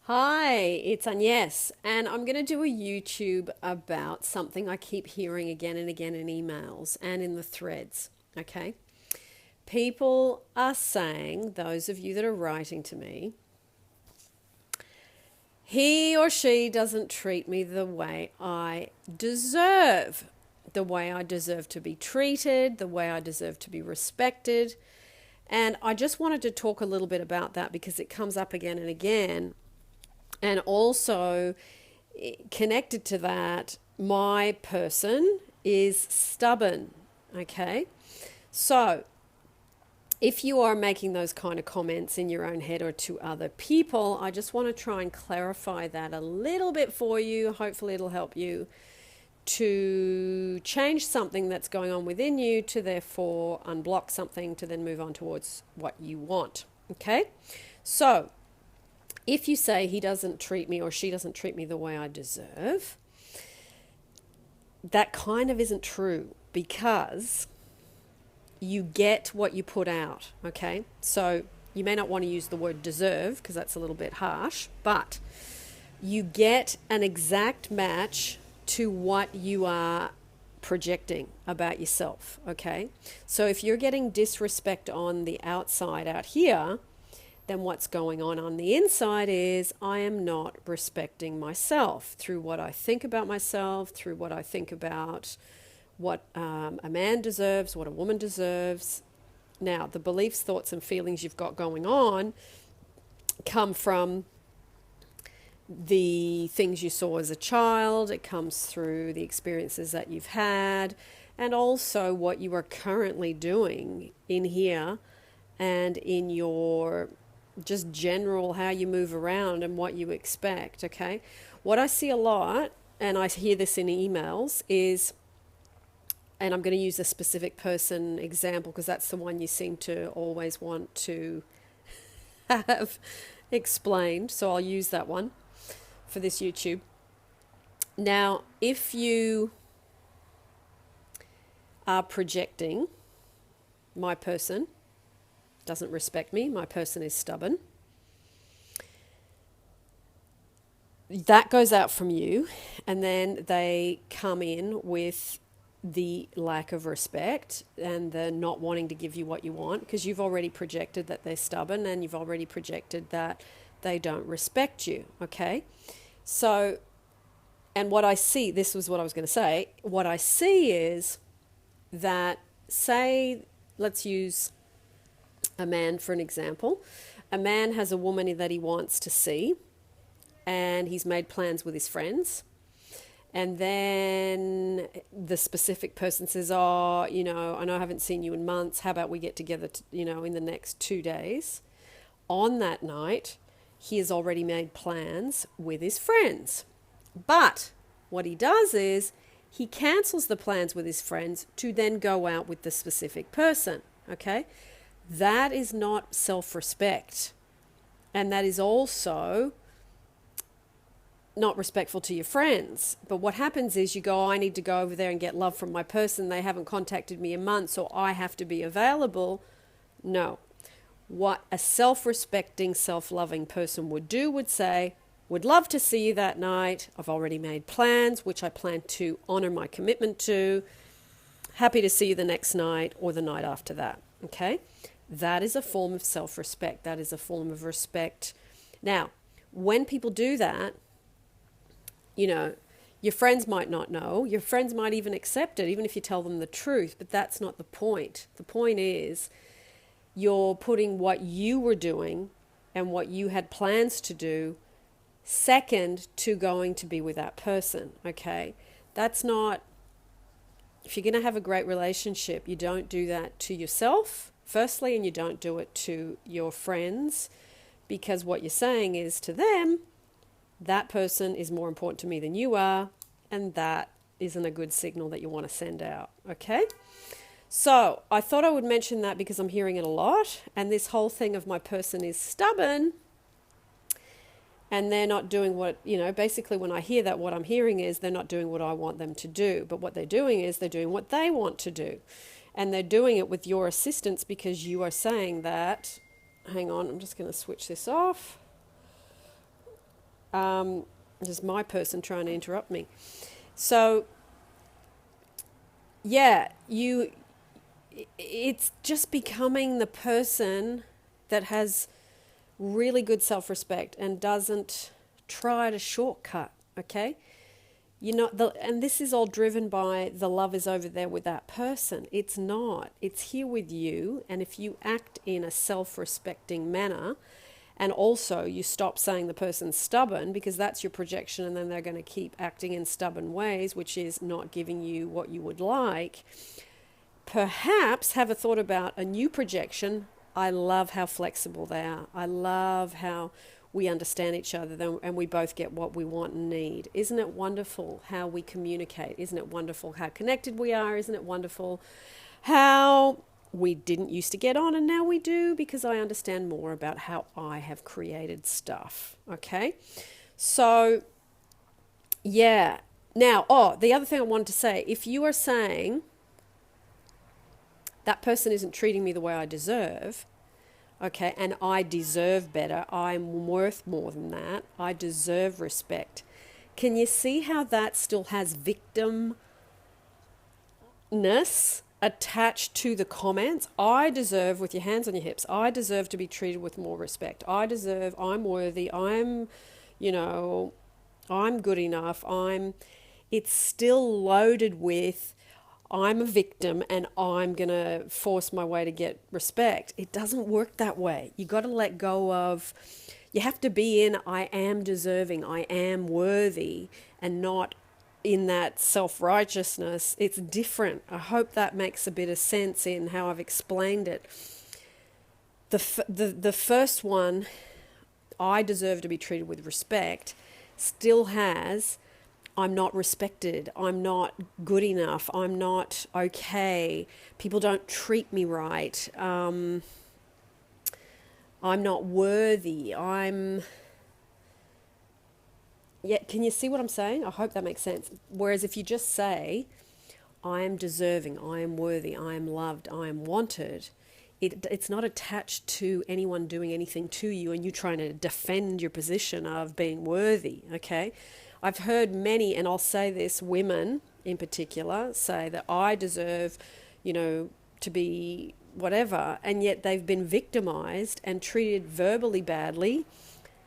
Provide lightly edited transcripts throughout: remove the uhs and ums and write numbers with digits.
Hi, it's Agnes, and I'm going to do a YouTube about something I keep hearing again and again in emails and in the threads. Okay? People are saying, those of you that are writing to me, he or she doesn't treat me the way I deserve, the way I deserve to be treated, the way I deserve to be respected. And I just wanted to talk a little bit about that because it comes up again and again. And also, connected to that, my person is stubborn. Okay. So, if you are making those kind of comments in your own head or to other people, I just want to try and clarify that a little bit for you. Hopefully, it'll help you to change something that's going on within you to therefore unblock something to then move on towards what you want. Okay. So, if you say he doesn't treat me or she doesn't treat me the way I deserve, that kind of isn't true because you get what you put out, okay? So you may not want to use the word deserve because that's a little bit harsh, but you get an exact match to what you are projecting about yourself, okay? So if you're getting disrespect on the outside out here, then what's going on the inside is I am not respecting myself through what I think about myself, through what I think about what a man deserves, what a woman deserves. Now, the beliefs, thoughts, and feelings you've got going on come from the things you saw as a child. It comes through the experiences that you've had, and also what you are currently doing in here and in your just general how you move around and what you expect, okay? What I see a lot, and I hear this in emails, is, and I'm going to use a specific person example because that's the one you seem to always want to have explained, so I'll use that one for this YouTube. Now, if you are projecting, my person doesn't respect me, my person is stubborn, that goes out from you, and then they come in with the lack of respect and the not wanting to give you what you want because you've already projected that they're stubborn and you've already projected that they don't respect you, okay? So, and what I see, this was what I was going to say, what I see is that, say, let's use a man for an example. A man has a woman that he wants to see, and he's made plans with his friends. And then the specific person says, oh, I know I haven't seen you in months. How about we get together, in the next 2 days? On that night, he has already made plans with his friends. But what he does is he cancels the plans with his friends to then go out with the specific person, okay? That is not self-respect. And that is also not respectful to your friends. But what happens is you go, oh, I need to go over there and get love from my person. They haven't contacted me in months, so I have to be available. No. What a self-respecting, self-loving person would do would say, would love to see you that night. I've already made plans, which I plan to honor my commitment to. Happy to see you the next night or the night after that. Okay? That is a form of self-respect. That is a form of respect. Now, when people do that, your friends might not know. Your friends might even accept it, even if you tell them the truth. But that's not the point. The point is you're putting what you were doing and what you had plans to do second to going to be with that person, okay? That's not, if you're going to have a great relationship, you don't do that to yourself, firstly, and you don't do it to your friends, because what you're saying is to them, that person is more important to me than you are, and that isn't a good signal that you want to send out, okay? So I thought I would mention that because I'm hearing it a lot, and this whole thing of my person is stubborn, and they're not doing what, basically when I hear that, what I'm hearing is they're not doing what I want them to do, but what they're doing is they're doing what they want to do. And they're doing it with your assistance because you are saying that, hang on, I'm just going to switch this off. Just my person trying to interrupt me. So, yeah, it's just becoming the person that has really good self-respect and doesn't try to shortcut, okay? And this is all driven by the love is over there with that person. It's not. It's here with you. And if you act in a self-respecting manner, and also you stop saying the person's stubborn, because that's your projection, and then they're going to keep acting in stubborn ways, which is not giving you what you would like. Perhaps have a thought about a new projection. I love how flexible they are. I love how we understand each other and we both get what we want and need. Isn't it wonderful how we communicate? Isn't it wonderful how connected we are? Isn't it wonderful how we didn't used to get on and now we do, because I understand more about how I have created stuff. Okay? So, yeah. Now, the other thing I wanted to say, if you are saying that person isn't treating me the way I deserve, okay, and I deserve better, I'm worth more than that, I deserve respect. Can you see how that still has victimness attached to the comments? I deserve, with your hands on your hips, I deserve to be treated with more respect. I'm worthy, I'm good enough, it's still loaded with I'm a victim and I'm going to force my way to get respect. It doesn't work that way. You got to let go of, you have to be in I am deserving, I am worthy, and not in that self-righteousness. It's different. I hope that makes a bit of sense in how I've explained it. The first one, I deserve to be treated with respect, still has I'm not respected, I'm not good enough, I'm not okay, people don't treat me right, I'm not worthy, can you see what I'm saying? I hope that makes sense. Whereas if you just say, I am deserving, I am worthy, I am loved, I am wanted, it's not attached to anyone doing anything to you and you trying to defend your position of being worthy, okay? I've heard many, and I'll say this, women in particular, say that I deserve, to be whatever, and yet they've been victimized and treated verbally badly,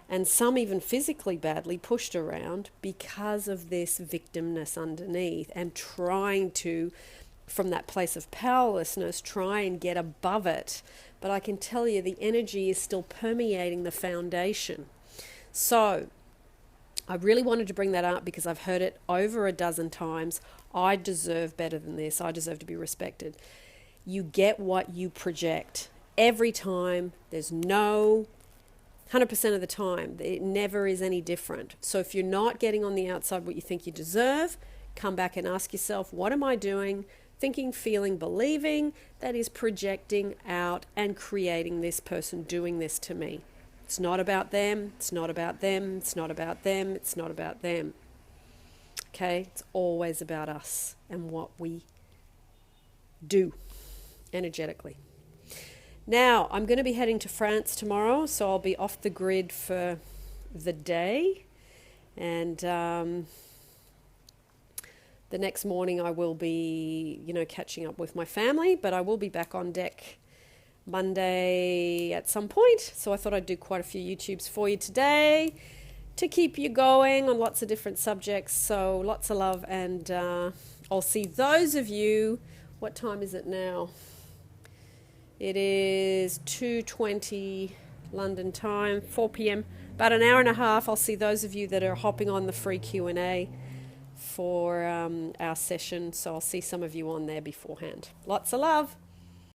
and some even physically badly, pushed around because of this victimness underneath, and trying to, from that place of powerlessness, try and get above it. But I can tell you the energy is still permeating the foundation. So I really wanted to bring that up because I've heard it over a dozen times. I deserve better than this. I deserve to be respected. You get what you project. Every time, there's no 100% of the time. It never is any different. So if you're not getting on the outside what you think you deserve, come back and ask yourself, what am I doing? Thinking, feeling, believing that is projecting out and creating this person doing this to me. It's not about them, it's not about them, it's not about them, it's not about them. Okay? It's always about us and what we do energetically. Now, I'm going to be heading to France tomorrow, so I'll be off the grid for the day. And the next morning I will be, catching up with my family, but I will be back on deck Monday at some point. So I thought I'd do quite a few YouTubes for you today to keep you going on lots of different subjects. So lots of love, and I'll see those of you. What time is it now? It is 2:20 London time, 4 p.m. About an hour and a half. I'll see those of you that are hopping on the free Q&A for our session. So I'll see some of you on there beforehand. Lots of love.